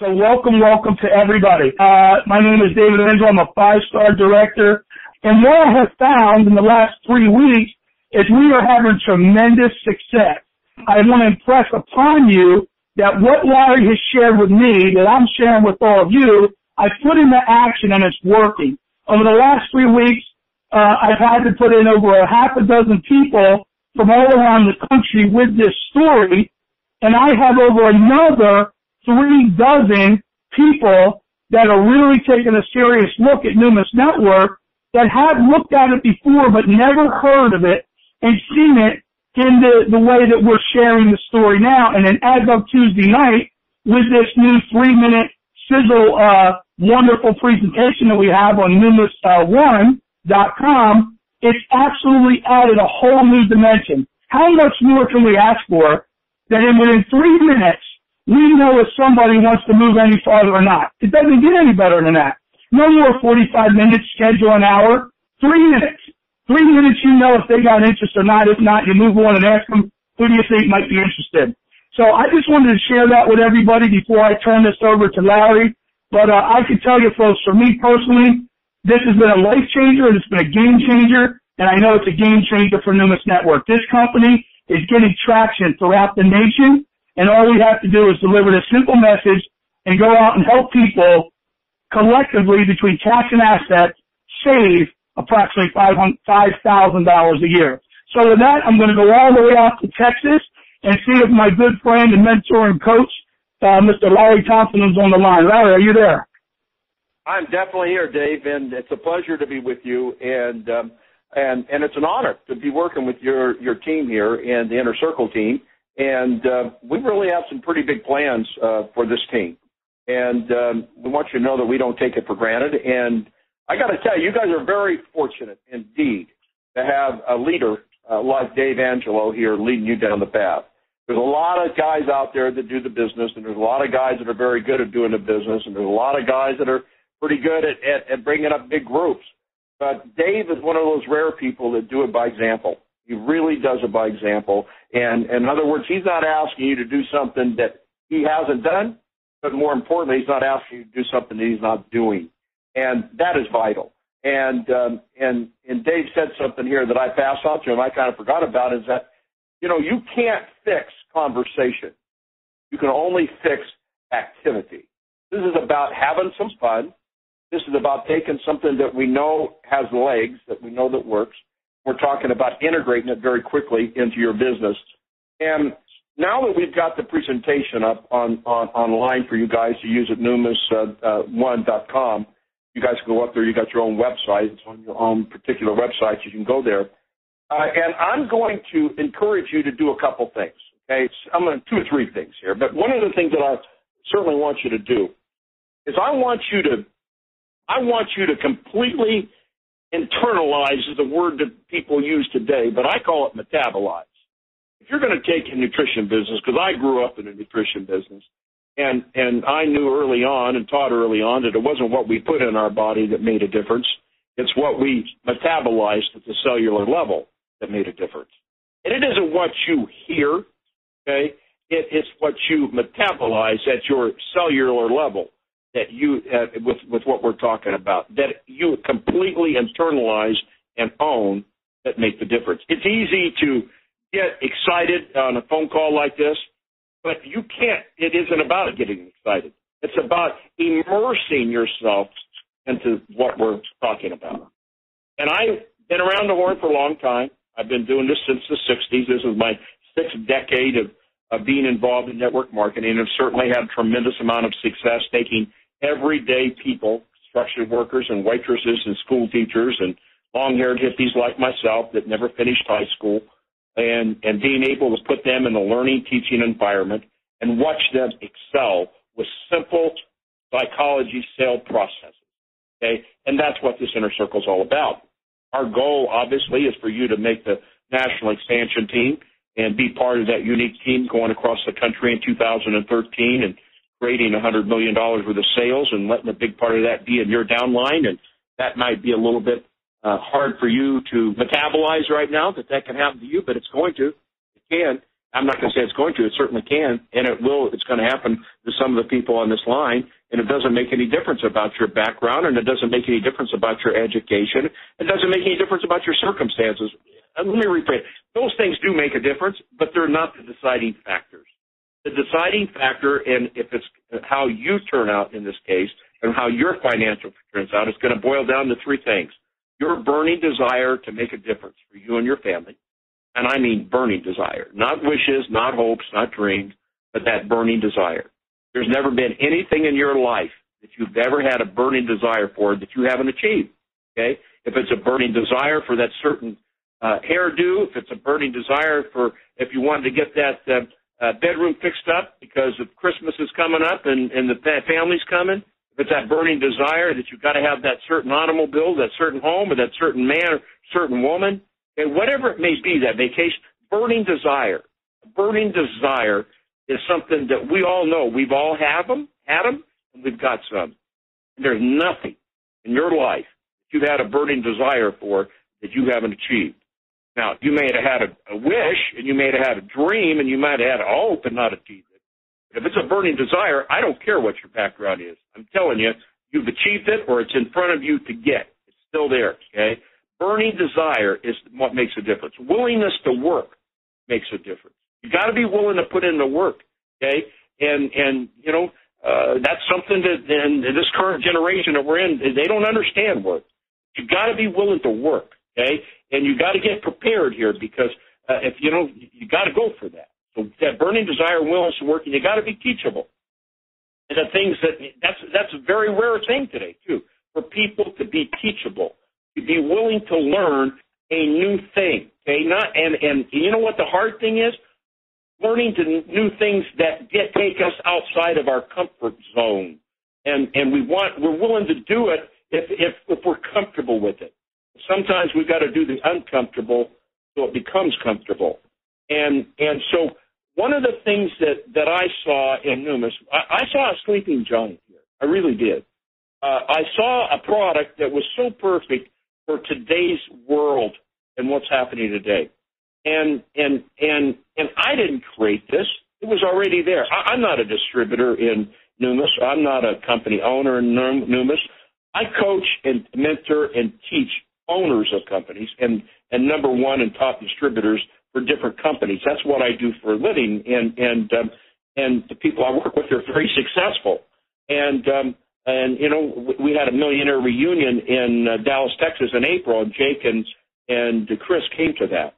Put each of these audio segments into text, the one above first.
So welcome to everybody. My name is David Angelo. I'm a 5-star director. And what I have found in the last 3 weeks is we are having tremendous success. I want to impress upon you that what Larry has shared with me, that I'm sharing with all of you, I put into action and it's working. Over the last 3 weeks, I've had to put in over a half a dozen people from all around the country with this story, and I have over another 36 people that are really taking a serious look at Numis Network that have looked at it before but never heard of it and seen it in the way that we're sharing the story now. And then as of Tuesday night, with this new 3-minute sizzle, wonderful presentation that we have on Numis1.com, it's absolutely added a whole new dimension. How much more can we ask for that within 3 minutes, we know if somebody wants to move any farther or not? It doesn't get any better than that. No more 45 minutes, schedule an hour. 3 minutes. 3 minutes, you know if they got interest or not. If not, you move on and ask them, who do you think might be interested? So I just wanted to share that with everybody before I turn this over to Larry. But I can tell you, folks, for me personally, this has been a life changer. It's been a game changer. And I know it's a game changer for Numis Network. This company is getting traction throughout the nation. And all we have to do is deliver this simple message and go out and help people collectively between tax and assets save approximately $5,000 a year. So with that, I'm going to go all the way out to Texas and see if my good friend and mentor and coach, Mr. Larry Thompson, is on the line. Larry, are you there? I'm definitely here, Dave, and it's a pleasure to be with you, and it's an honor to be working with your team here and the Inner Circle team. And we really have some pretty big plans for this team. And we want you to know that we don't take it for granted. And I got to tell you, you guys are very fortunate indeed to have a leader like Dave Angelo here leading you down the path. There's a lot of guys out there that do the business, and there's a lot of guys that are very good at doing the business, and there's a lot of guys that are pretty good at bringing up big groups. But Dave is one of those rare people that do it by example. He really does it by example. And in other words, he's not asking you to do something that he hasn't done, but more importantly, he's not asking you to do something that he's not doing. And that is vital. And Dave said something here that I passed on to him, I kind of forgot about, is that, you know, you can't fix conversation. You can only fix activity. This is about having some fun. This is about taking something that we know has legs, that we know that works. We're talking about integrating it very quickly into your business. And now that we've got the presentation up online for you guys to use at Numis1.com, you guys can go up there. You got your own website. It's on your own particular website. You can go there. And I'm going to encourage you to do a couple things. Okay, I'm going to 2 or 3 things here. But one of the things that I certainly want you to do is I want you to completely internalize is the word that people use today, but I call it metabolize. If you're going to take a nutrition business, because I grew up in a nutrition business, and I knew early on and taught early on that it wasn't what we put in our body that made a difference. It's what we metabolized at the cellular level that made a difference. And it isn't what you hear, okay? It's what you metabolize at your cellular level that you, with what we're talking about, that you completely internalize and own that make the difference. It's easy to get excited on a phone call like this, but you can't. It isn't about getting excited. It's about immersing yourself into what we're talking about. And I've been around the horn for a long time. I've been doing this since the 60s. This is my 6th decade of being involved in network marketing, and I've certainly had a tremendous amount of success taking everyday people, construction workers and waitresses and school teachers and long-haired hippies like myself that never finished high school, and being able to put them in a learning, teaching environment and watch them excel with simple psychology sale processes. Okay? And that's what this Inner Circle is all about. Our goal, obviously, is for you to make the national expansion team and be part of that unique team going across the country in 2013 and creating $100 million worth of sales and letting a big part of that be in your downline. And that might be a little bit hard for you to metabolize right now, that can happen to you, but it's going to. It can. I'm not going to say it's going to. It certainly can, and it will. It's going to happen to some of the people on this line, and it doesn't make any difference about your background, and it doesn't make any difference about your education. It doesn't make any difference about your circumstances. Let me rephrase. Those things do make a difference, but they're not the deciding factors. The deciding factor, and if it's how you turn out in this case and how your financial turns out, is going to boil down to three things. Your burning desire to make a difference for you and your family. And I mean burning desire, not wishes, not hopes, not dreams, but that burning desire. There's never been anything in your life that you've ever had a burning desire for that you haven't achieved, okay? If it's a burning desire for that certain hairdo, if it's a burning desire for if you wanted to get that bedroom fixed up because of Christmas is coming up and the family's coming, if it's that burning desire that you've got to have that certain automobile, that certain home, or that certain man or certain woman, and whatever it may be, that vacation, burning desire. Burning desire is something that we all know. We've all had them, and we've got some. And there's nothing in your life that you've had a burning desire for that you haven't achieved. Now, you may have had a wish, and you may have had a dream, and you might have had a hope and not achieved it. But if it's a burning desire, I don't care what your background is. I'm telling you, you've achieved it or it's in front of you to get. It's still there, okay? Burning desire is what makes a difference. Willingness to work makes a difference. You got to be willing to put in the work, okay? And you know, that's something that in this current generation that we're in, they don't understand work. You got to be willing to work, okay? And you got to get prepared here because if you know, you got to go for that. So that burning desire, willingness to work, and you got to be teachable. And the things that's a very rare thing today too, for people to be teachable. To be willing to learn a new thing, okay? And you know what the hard thing is? Learning new things that take us outside of our comfort zone, and we're willing to do it if we're comfortable with it. Sometimes we've got to do the uncomfortable so it becomes comfortable. And so one of the things that I saw in Numis, I saw a sleeping giant here. I really did. I saw a product that was so perfect for today's world and what's happening today. And I didn't create this. It was already there. I'm not a distributor in Numis. I'm not a company owner in Numis. I coach and mentor and teach owners of companies and number one and top distributors for different companies. That's what I do for a living. And the people I work with are very successful. And you know, we had a millionaire reunion in Dallas, Texas in April, and Jake and Chris came to that.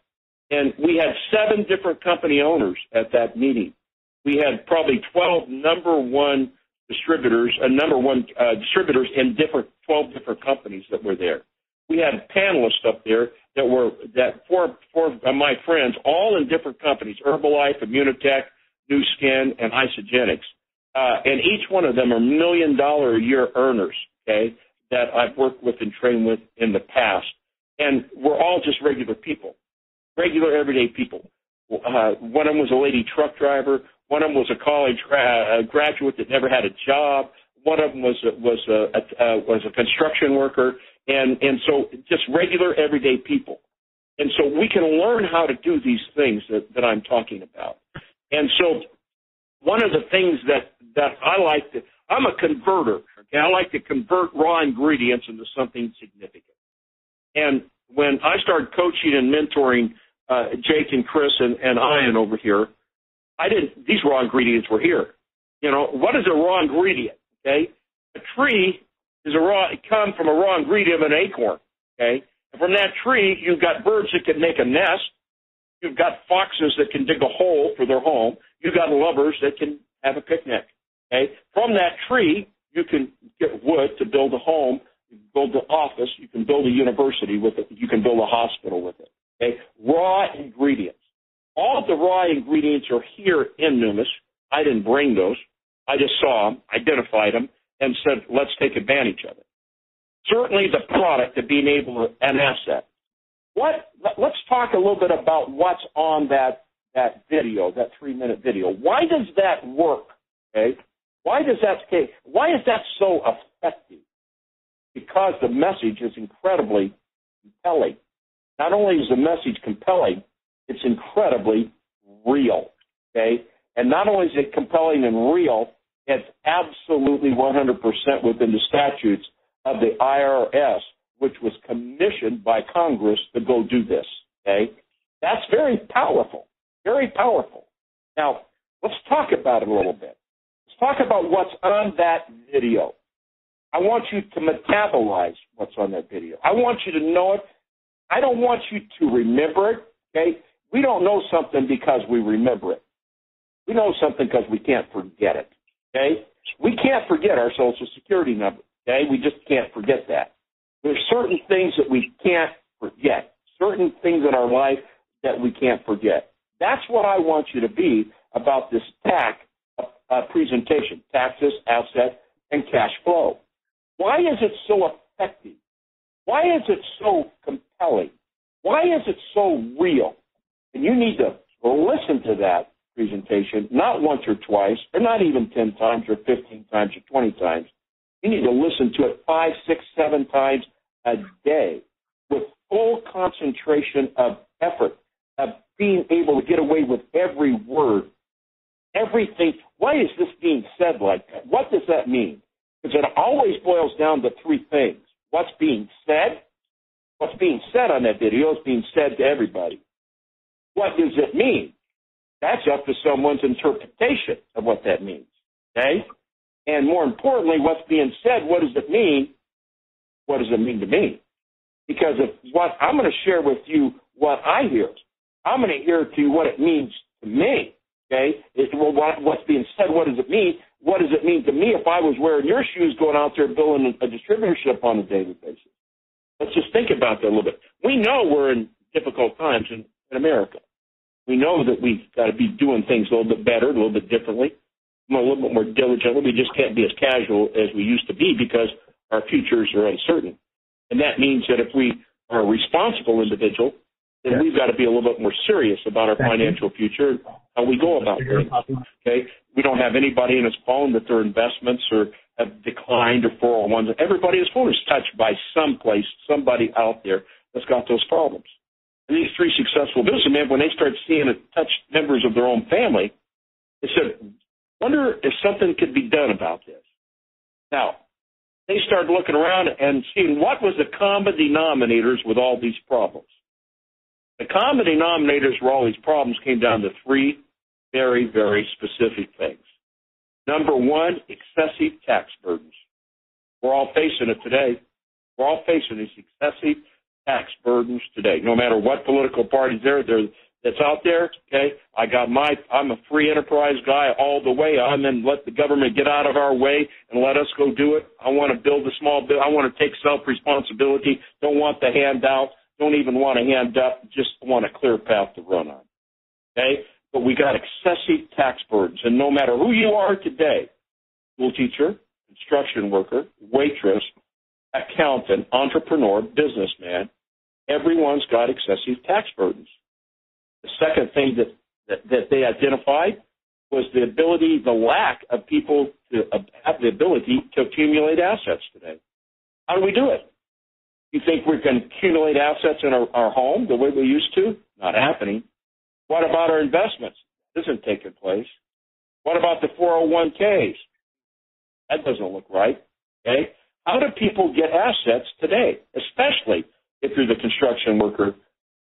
And we had 7 different company owners at that meeting. We had probably 12 number one distributors in 12 different companies that were there. We had panelists up there that four of my friends, all in different companies, Herbalife, Minute T.A.C, New Skin, and Isogenics. And each one of them are $1 million a year earners, okay, that I've worked with and trained with in the past. And we're all just regular people, regular everyday people. One of them was a lady truck driver. One of them was a college graduate that never had a job. One of them was a construction worker. And so just regular everyday people. And so we can learn how to do these things that I'm talking about. And so one of the things that I like to, I'm a converter, okay? I like to convert raw ingredients into something significant. And when I started coaching and mentoring Jake and Chris and Ian over here, these raw ingredients were here. You know, what is a raw ingredient, okay? A tree come from a raw ingredient of an acorn, okay? And from that tree, you've got birds that can make a nest. You've got foxes that can dig a hole for their home. You've got lovers that can have a picnic, okay? From that tree, you can get wood to build a home, you can build an office, you can build a university with it, you can build a hospital with it, okay? Raw ingredients. All of the raw ingredients are here in Numis. I didn't bring those. I just saw them, identified them, and said, let's take advantage of it. Certainly the product of being able to, an asset. Let's talk a little bit about what's on that video, that 3-minute video. Why does that work? Okay? Why is that so effective? Because the message is incredibly compelling. Not only is the message compelling, it's incredibly real, okay? And not only is it compelling and real, it's absolutely 100% within the statutes of the IRS, which was commissioned by Congress to go do this, okay? That's very powerful, very powerful. Now, let's talk about it a little bit. Let's talk about what's on that video. I want you to metabolize what's on that video. I want you to know it. I don't want you to remember it, okay? We don't know something because we remember it. We know something because we can't forget it, okay? We can't forget our Social Security number, okay? We just can't forget that. There's certain things that we can't forget, certain things in our life that we can't forget. That's what I want you to be about this TAC presentation, taxes, assets, and cash flow. Why is it so effective? Why is it so compelling? Why is it so real? And you need to listen to that presentation not once or twice, or not even 10 times or 15 times or 20 times. You need to listen to it 5, 6, 7 times a day with full concentration of effort, of being able to get away with every word, everything. Why is this being said like that? What does that mean? Because it always boils down to three things. What's being said? What's being said on that video is being said to everybody. What does it mean? That's up to someone's interpretation of what that means, okay? And more importantly, what's being said, what does it mean? What does it mean to me? Because I'm going to share with you what I hear. I'm going to hear to you what it means to me, okay? What's being said, what does it mean? What does it mean to me if I was wearing your shoes going out there building a distributorship on a daily basis? Let's just think about that a little bit. We know we're in difficult times in America. We know that we've got to be doing things a little bit better, a little bit differently, a little bit more diligently. We just can't be as casual as we used to be because our futures are uncertain. And that means that if we are a responsible individual, then we've got to be a little bit more serious about our financial future and how we go about things. Okay? We don't have anybody in his phone that their investments or have declined or 401s. Everybody in his phone is touched by somebody out there that's got those problems. And these three successful businessmen, when they start seeing it touch members of their own family, they said, wonder if something could be done about this. Now, they started looking around and seeing what was the common denominators with all these problems. The common denominators for all these problems came down to three very, very specific things. Number one, excessive tax burdens. We're all facing it today. We're all facing these excessive tax burdens today. No matter what political party's that's out there, okay, I'm a free enterprise guy all the way. I'm in let the government get out of our way and let us go do it. I want to build a small business. I want to take self-responsibility. Don't want the handout. Don't even want a hand up. Just want a clear path to run on. Okay? But we got excessive tax burdens. And no matter who you are today, school teacher, construction worker, waitress, accountant, entrepreneur, businessman, everyone's got excessive tax burdens. The second thing that they identified was the lack of people to have the ability to accumulate assets today. How do we do it? You think we can accumulate assets in our home the way we used to? Not happening. What about our investments? This isn't taking place. What about the 401ks? That doesn't look right. Okay? How do people get assets today, especially if you're the construction worker,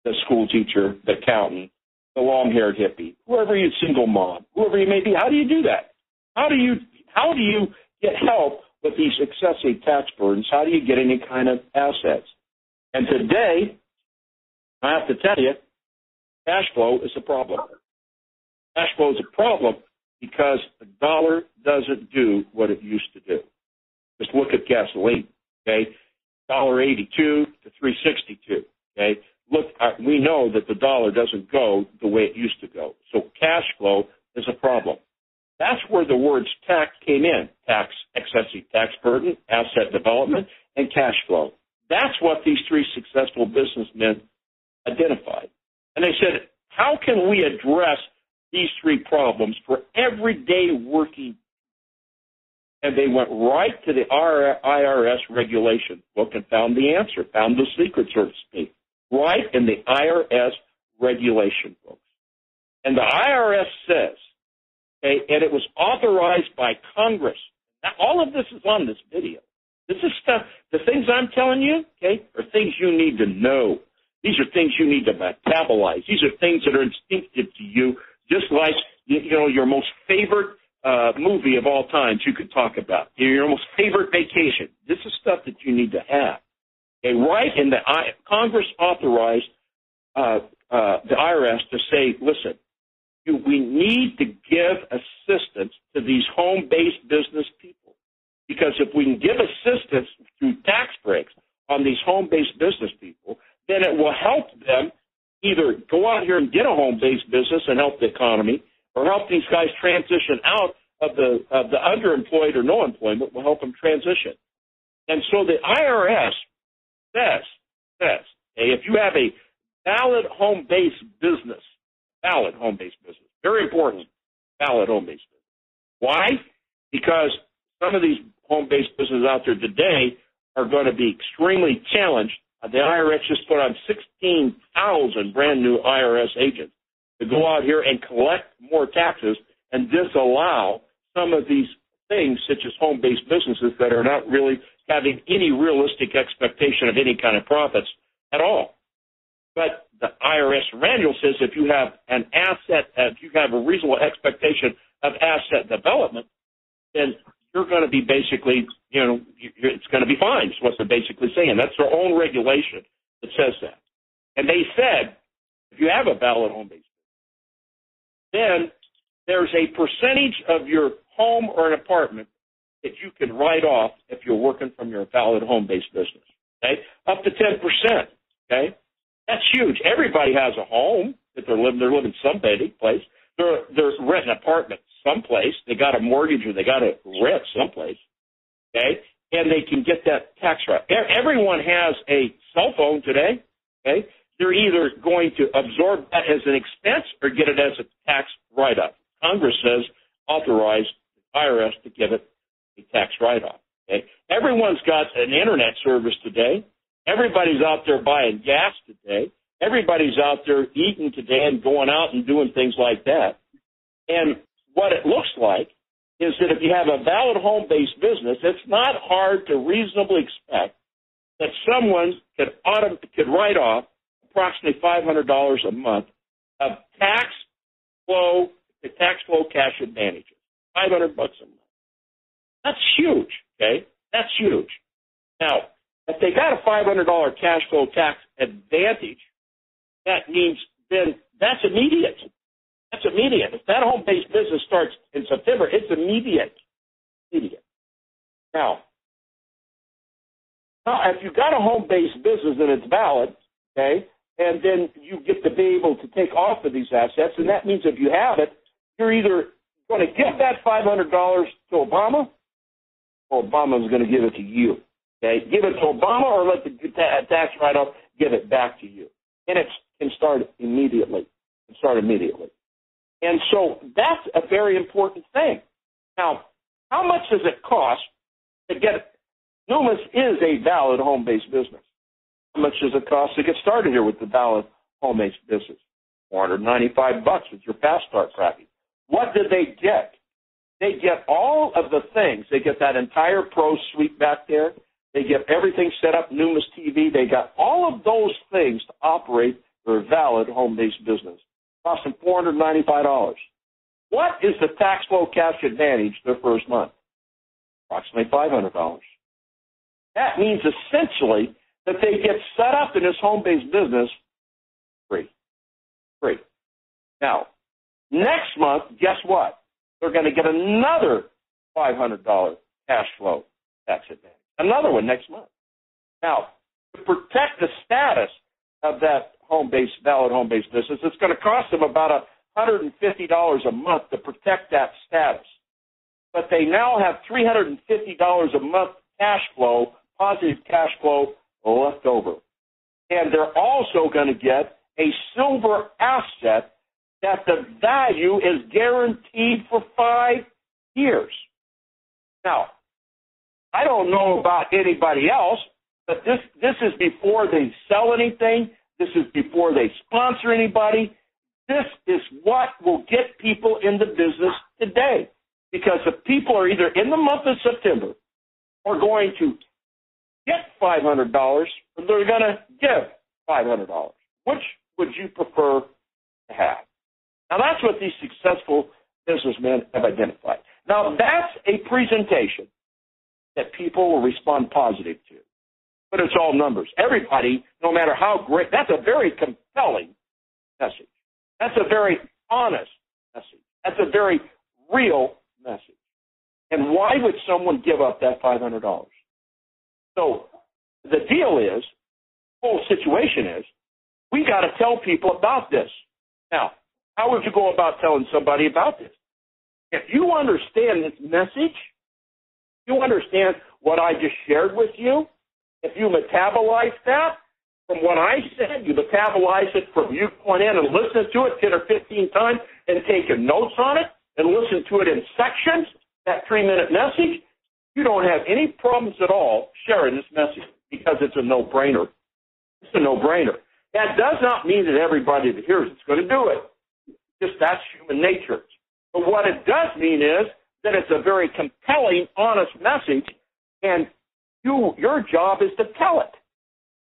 the school teacher, the accountant, the long-haired hippie, whoever you, single mom, whoever you may be? How do you do that? How do you get help with these excessive tax burdens? How do you get any kind of assets? And today, I have to tell you, cash flow is a problem. Cash flow is a problem because the dollar doesn't do what it used to do. Just look at gasoline, okay? $1.82 to $3.62, okay? Look, we know that the dollar doesn't go the way it used to go. So cash flow is a problem. That's where the words TAC came in. Tax, excessive tax burden, asset development, and cash flow. That's what these three successful businessmen identified. And they said, how can we address these three problems for everyday working? And they went right to the IRS regulation book and found the answer, found the secret, so to speak, right in the IRS regulation books. And the IRS says, okay, and it was authorized by Congress. Now, all of this is on this video. This is stuff, the things I'm telling you, okay, are things you need to know. These are things you need to metabolize. These are things that are instinctive to you, just like, your most favorite movie of all times you could talk about. Your most favorite vacation. This is stuff that you need to have. Okay, right? And Congress authorized the IRS to say, listen, we need to give assistance to these home-based business people. Because if we can give assistance through tax breaks on these home-based business people, then it will help them either go out here and get a home-based business and help the economy, or help these guys transition out of the underemployed or no employment, will help them transition. And so the IRS says, hey, if you have a valid home-based business, very important, valid home-based business. Why? Because some of these home-based businesses out there today are going to be extremely challenged. The IRS just put on 16,000 brand new IRS agents to go out here and collect more taxes and disallow some of these things, such as home-based businesses that are not really having any realistic expectation of any kind of profits at all. But the IRS manual says if you have an asset, if you have a reasonable expectation of asset development, then you're going to be basically, it's going to be fine, is what they're basically saying. That's their own regulation that says that. And they said, if you have a valid home-based business, then there's a percentage of your home or an apartment that you can write off if you're working from your valid home-based business, okay? Up to 10%, okay? That's huge. Everybody has a home that they're living someplace. They're renting an apartment someplace. They got a mortgage or they got to rent someplace, okay? And they can get that tax right. Everyone has a cell phone today, okay? They're either going to absorb that as an expense or get it as a tax write-off. Congress says authorize the IRS to give it a tax write-off, okay? Everyone's got an internet service today. Everybody's out there buying gas today. Everybody's out there eating today and going out and doing things like that. And what it looks like is that if you have a valid home-based business, it's not hard to reasonably expect that someone could write off approximately $500 a month of tax flow cash advantages. $500 a month. That's huge, okay? That's huge. Now, if they got a $500 cash flow tax advantage, that means then that's immediate. That's immediate. If that home-based business starts in September, it's immediate. Now, if you've got a home-based business and it's valid, okay, and then you get to be able to take off of these assets, and that means if you have it, you're either going to give that $500 to Obama, or Obama's going to give it to you. Okay, give it to Obama or let the tax write-off give it back to you. And it can start immediately. And so that's a very important thing. Now, how much does it cost to get – Numis is a valid home-based business. How much does it cost to get started here with the valid home-based business? $495 with your Fast Start package. What did they get? They get all of the things. They get that entire Pro suite back there. They get everything set up, Numis TV. They got all of those things to operate their valid home-based business. Costing $495. What is the tax flow cash advantage their first month? Approximately $500. That means essentially that they get set up in this home-based business free. Now, next month, guess what? They're going to get another $500 cash flow tax advantage. Another one next month. Now, to protect the status of that valid home-based business, it's going to cost them about $150 a month to protect that status. But they now have $350 a month positive cash flow left over. And they're also going to get a silver asset that the value is guaranteed for 5 years. Now, I don't know about anybody else, but this is before they sell anything. This is before they sponsor anybody. This is what will get people into business today. Because if people are either in the month of September or going to get $500 or they're going to give $500, which would you prefer to have? Now, that's what these successful businessmen have identified. Now, that's a presentation that people will respond positive to. But it's all numbers. Everybody, no matter how great, that's a very compelling message. That's a very honest message. That's a very real message. And why would someone give up that $500? So the deal is, the whole situation is, we got to tell people about this. Now, how would you go about telling somebody about this? If you understand this message, you understand what I just shared with you, if you metabolize that from what I said, you metabolize it from you going in and listening to it 10 or 15 times and taking notes on it and listen to it in sections, that 3-minute message, you don't have any problems at all sharing this message because it's a no-brainer. It's a no-brainer. That does not mean that everybody that hears it's going to do it. Just that's human nature. But what it does mean is that it's a very compelling, honest message, and your job is to tell it.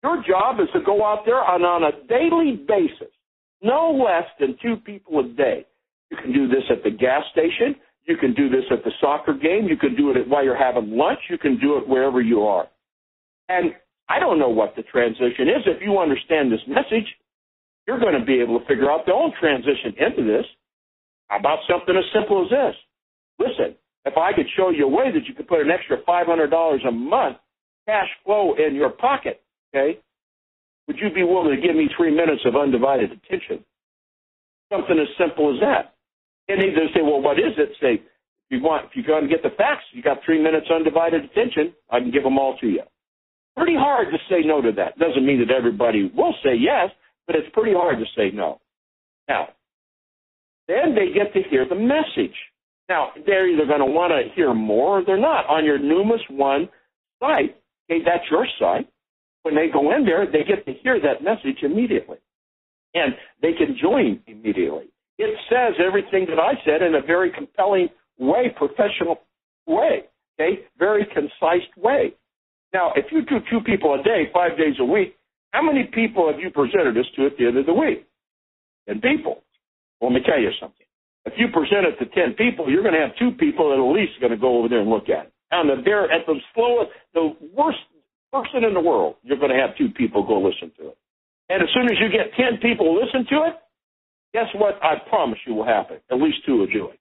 Your job is to go out there and on a daily basis, no less than 2 people a day. You can do this at the gas station. You can do this at the soccer game. You can do it while you're having lunch. You can do it wherever you are. And I don't know what the transition is. If you understand this message, you're going to be able to figure out the own transition into this. How about something as simple as this? Listen, if I could show you a way that you could put an extra $500 a month cash flow in your pocket, okay, would you be willing to give me 3 minutes of undivided attention? Something as simple as that. And they say, well, what is it? Say, if you're going to get the facts, you got 3 minutes undivided attention, I can give them all to you. Pretty hard to say no to that. Doesn't mean that everybody will say yes, but it's pretty hard to say no. Now, then they get to hear the message. Now, they're either going to want to hear more or they're not. On your Numis One site, okay, that's your site. When they go in there, they get to hear that message immediately. And they can join immediately. It says everything that I said in a very compelling way, professional way, okay, very concise way. Now, if you do 2 people a day, 5 days a week, how many people have you presented this to at the end of the week? 10 people. Well, let me tell you something. If you present it to 10 people, you're going to have 2 people that at least are going to go over there and look at it. And at the slowest, the worst person in the world, you're going to have 2 people go listen to it. And as soon as you get 10 people listen to it, guess what? I promise you will happen. At least 2 will do it.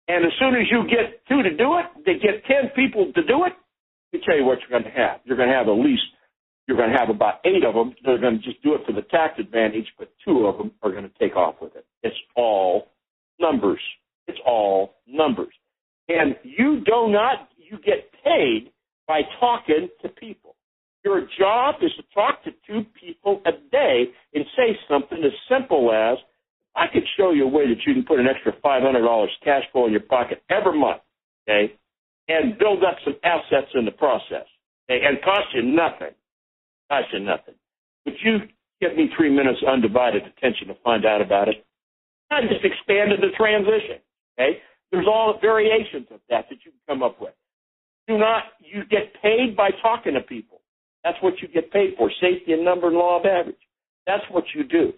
And as soon as you get 2 to do it, they get 10 people to do it, let me tell you what you're going to have. You're going to have about 8 of them that are going to just do it for the tax advantage, but 2 of them are going to take off with it. It's all numbers. It's all numbers. And you get paid by talking to people. Your job is to talk to 2 people a day and say something as simple as, I could show you a way that you can put an extra $500 cash flow in your pocket every month, okay, and build up some assets in the process, okay, and cost you nothing. But you give me 3 minutes undivided attention to find out about it. I just expanded the transition, okay? There's all variations of that you can come up with. You get paid by talking to people. That's what you get paid for, safety and number and law of average. That's what you do.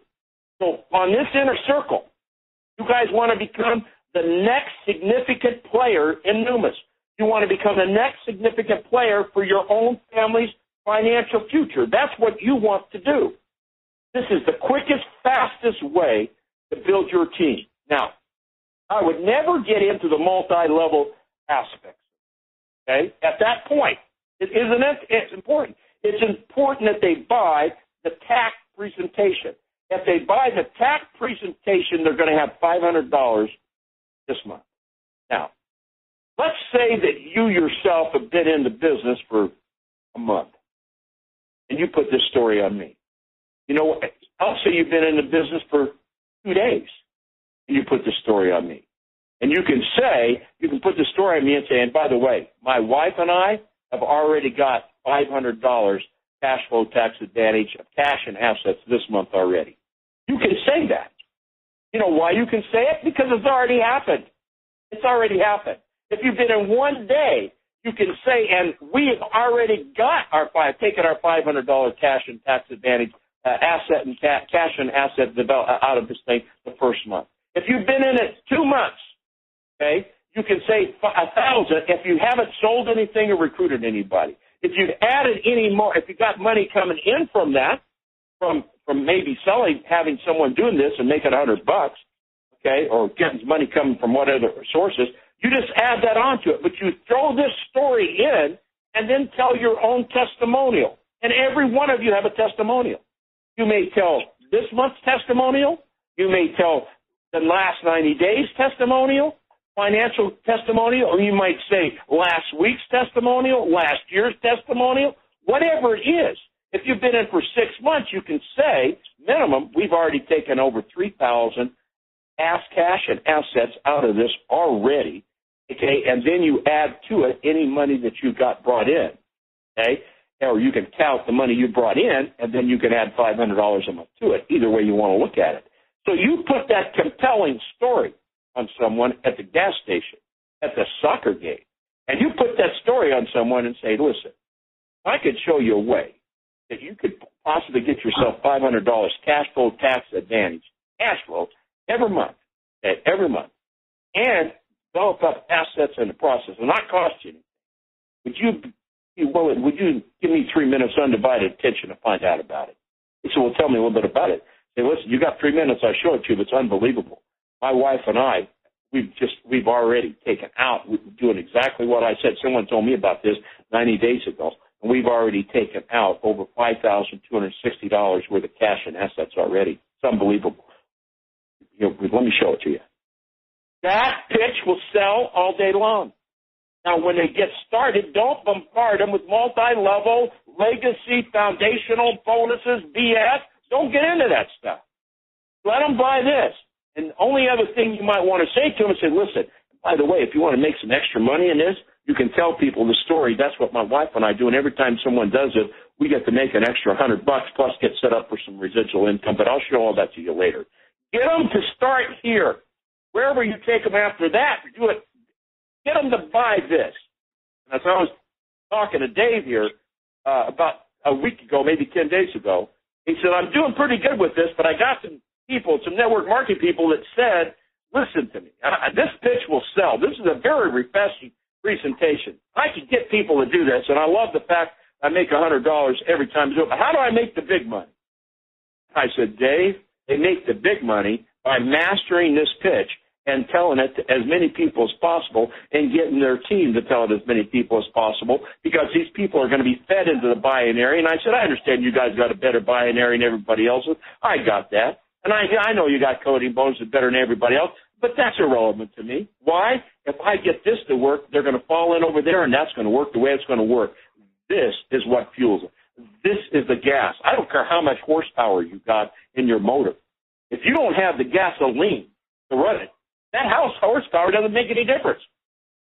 So on this inner circle, you guys want to become the next significant player in Numis. You want to become the next significant player for your own family's financial future. That's what you want to do. This is the quickest, fastest way to build your team. Now, I would never get into the multi-level aspects. Okay? At that point, it's important. It's important that they buy the TAC presentation. If they buy the TAC presentation, they're going to have $500 this month. Now, let's say that you yourself have been in the business for a month, and you put this story on me. You know, I'll say you've been in the business for 2 days, and you put this story on me. And you can put the story on me and say, and by the way, my wife and I have already got $500 cash flow tax advantage of cash and assets this month already. You can say that. You know why you can say it? Because it's already happened. It's already happened. If you've been in one day, you can say, and we have already got taken our $500 cash and tax advantage asset and cash and asset out of this thing the first month. If you've been in it 2 months, okay, you can say 1,000 if you haven't sold anything or recruited anybody. If you've added any more, if you've got money coming in from that, from maybe having someone doing this and making $100, okay, or getting money coming from what other sources, you just add that onto it. But you throw this story in and then tell your own testimonial. And every one of you have a testimonial. You may tell this month's testimonial. You may tell the last 90 days testimonial, financial testimonial, or you might say last week's testimonial, last year's testimonial, whatever it is. If you've been in for 6 months, you can say, minimum, we've already taken over 3,000 cash and assets out of this already, okay, and then you add to it any money that you got brought in, okay, or you can count the money you brought in, and then you can add $500 a month to it, either way you want to look at it. So you put that compelling story on someone at the gas station, at the soccer game, and you put that story on someone and say, listen, I could show you a way that you could possibly get yourself $500 cash flow tax advantage, cash flow, every month, okay, every month, and develop up assets in the process and not cost you anything. Would you give me 3 minutes undivided attention to find out about it? He said, well, tell me a little bit about it. Say, listen, you got 3 minutes, I show it to you, it's unbelievable. My wife and I, we've already taken out, we're doing exactly what I said. Someone told me about this 90 days ago, and we've already taken out over $5,260 worth of cash and assets already. It's unbelievable. Let me show it to you. That pitch will sell all day long. Now, when they get started, don't bombard them with multi-level, legacy, foundational bonuses, BS. Don't get into that stuff. Let them buy this. And the only other thing you might want to say to them is say, listen, by the way, if you want to make some extra money in this, you can tell people the story. That's what my wife and I do. And every time someone does it, we get to make an extra $100 plus get set up for some residual income. But I'll show all that to you later. Get them to start here. Wherever you take them after that, do it. Get them to buy this. As I was talking to Dave here about a week ago, maybe 10 days ago, he said, I'm doing pretty good with this, but I got some people, some network marketing people that said, listen to me. This pitch will sell. This is a very refreshing presentation. I could get people to do this, and I love the fact I make $100 every time I do it. But how do I make the big money? I said, Dave, they make the big money by mastering this pitch and telling it to as many people as possible and getting their team to tell it as many people as possible because these people are going to be fed into the binary. And I said, I understand you guys got a better binary than everybody else's. I got that. And I know you got coding bonuses better than everybody else, but that's irrelevant to me. Why? If I get this to work, they're going to fall in over there, and that's going to work the way it's going to work. This is what fuels it. This is the gas. I don't care how much horsepower you got in your motor. If you don't have the gasoline to run it, that house horsepower doesn't make any difference.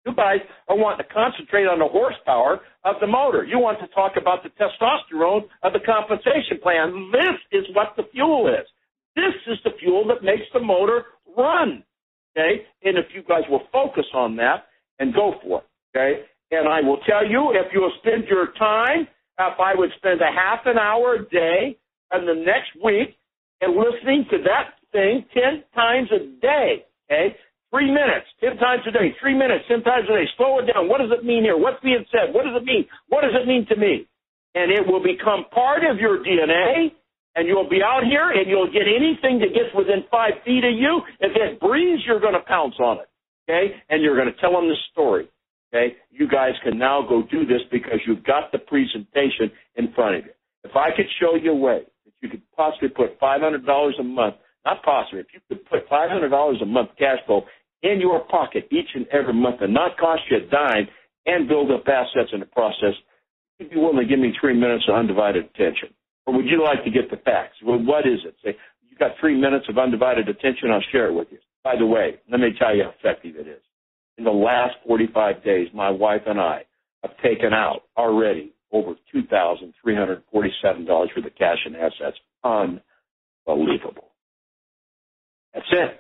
You guys are wanting to concentrate on the horsepower of the motor. You want to talk about the testosterone of the compensation plan. This is what the fuel is. This is the fuel that makes the motor run, okay? And if you guys will focus on that and go for it, okay? And I will tell you, if you will spend your time, if I would spend a half an hour a day and the next week and listening to that thing 10 times a day, okay? 3 minutes, 10 times a day, 3 minutes, 10 times a day. Slow it down. What does it mean here? What's being said? What does it mean? What does it mean to me? And it will become part of your DNA. And you'll be out here, and you'll get anything that gets within 5 feet of you. If it breathes, you're going to pounce on it, okay? And you're going to tell them the story, okay? You guys can now go do this because you've got the presentation in front of you. If I could show you a way that you could possibly put $500 a month, not possibly, if you could put $500 a month cash flow in your pocket each and every month and not cost you a dime and build up assets in the process, you'd be willing to give me 3 minutes of undivided attention. Or would you like to get the facts? Well, what is it? Say, you got 3 minutes of undivided attention, I'll share it with you. By the way, let me tell you how effective it is. In the last 45 days, my wife and I have taken out already over $2,347 worth of cash and assets. Unbelievable. That's it.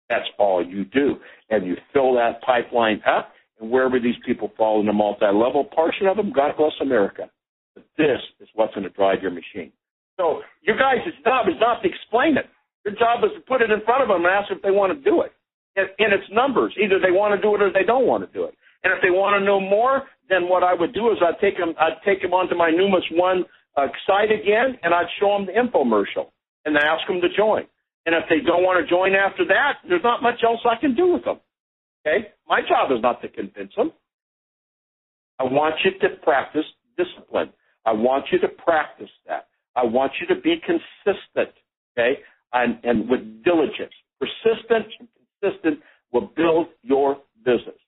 That's all you do. And you fill that pipeline up, and wherever these people fall in the multi-level portion of them, God bless America. But this is what's going to drive your machine. So your guys' job is not to explain it. Your job is to put it in front of them and ask if they want to do it. In its numbers, either they want to do it or they don't want to do it. And if they want to know more, then what I would do is I'd take them onto my Numis One site again, and I'd show them the infomercial and ask them to join. And if they don't want to join after that, there's not much else I can do with them. Okay? My job is not to convince them. I want you to practice discipline. I want you to practice that. I want you to be consistent, okay, and with diligence. Persistent and consistent will build your business.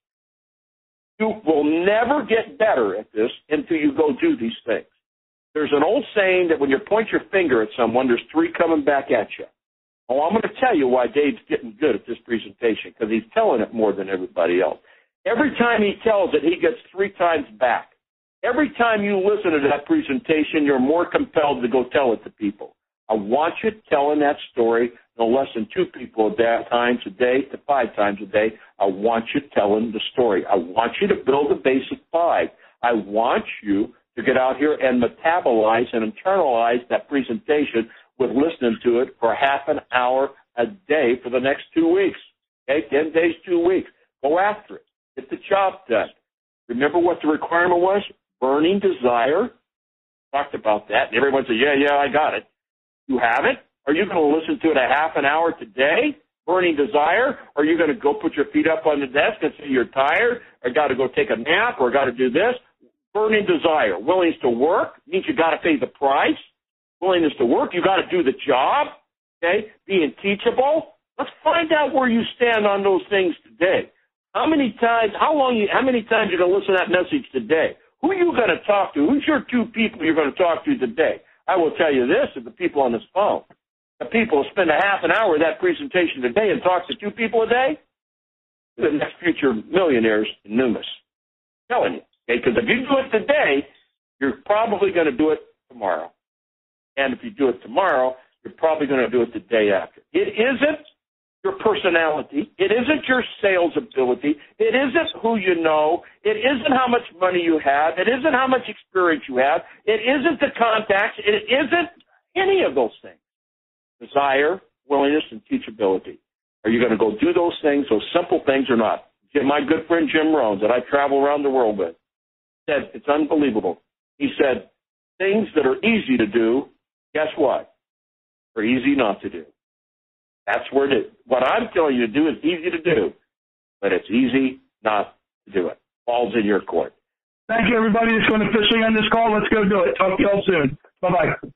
You will never get better at this until you go do these things. There's an old saying that when you point your finger at someone, there's three coming back at you. Oh, I'm going to tell you why Dave's getting good at this presentation, because he's telling it more than everybody else. Every time he tells it, he gets 3 times back. Every time you listen to that presentation, you're more compelled to go tell it to people. I want you telling that story no less than 2 people times a day to 5 times a day. I want you telling the story. I want you to build a basic 5. I want you to get out here and metabolize and internalize that presentation with listening to it for half an hour a day for the next 2 weeks. Okay, 10 days, 2 weeks. Go after it. Get the job done. Remember what the requirement was? Burning desire. Talked about that. And everyone said, yeah, I got it. You have it? Are you going to listen to it a half an hour today? Burning desire? Or are you going to go put your feet up on the desk and say you're tired, or got to go take a nap, or got to do this? Burning desire. Willingness to work means you got to pay the price. Willingness to work, you got to do the job. Okay? Being teachable. Let's find out where you stand on those things today. How many times you're going to listen to that message today? Who are you going to talk to? Who's your 2 people you're going to talk to today? I will tell you this, the people on this phone. The people who spend a half an hour with that presentation today and talk to 2 people a day, they're the next future millionaires in Numis. I'm telling you. Okay? Because if you do it today, you're probably going to do it tomorrow. And if you do it tomorrow, you're probably going to do it the day after. It isn't your personality. It isn't your sales ability. It isn't who you know. It isn't how much money you have. It isn't how much experience you have. It isn't the contacts. It isn't any of those things. Desire, willingness, and teachability. Are you going to go do those things, those simple things, or not? My good friend Jim Rohn, that I travel around the world with, said, it's unbelievable. He said, things that are easy to do, guess what? They're easy not to do. That's where it is. What I'm telling you to do is easy to do, but it's easy not to do it. Ball's in your court. Thank you, everybody that's going to officially end this call. Let's go do it. Talk to you all soon. Bye-bye.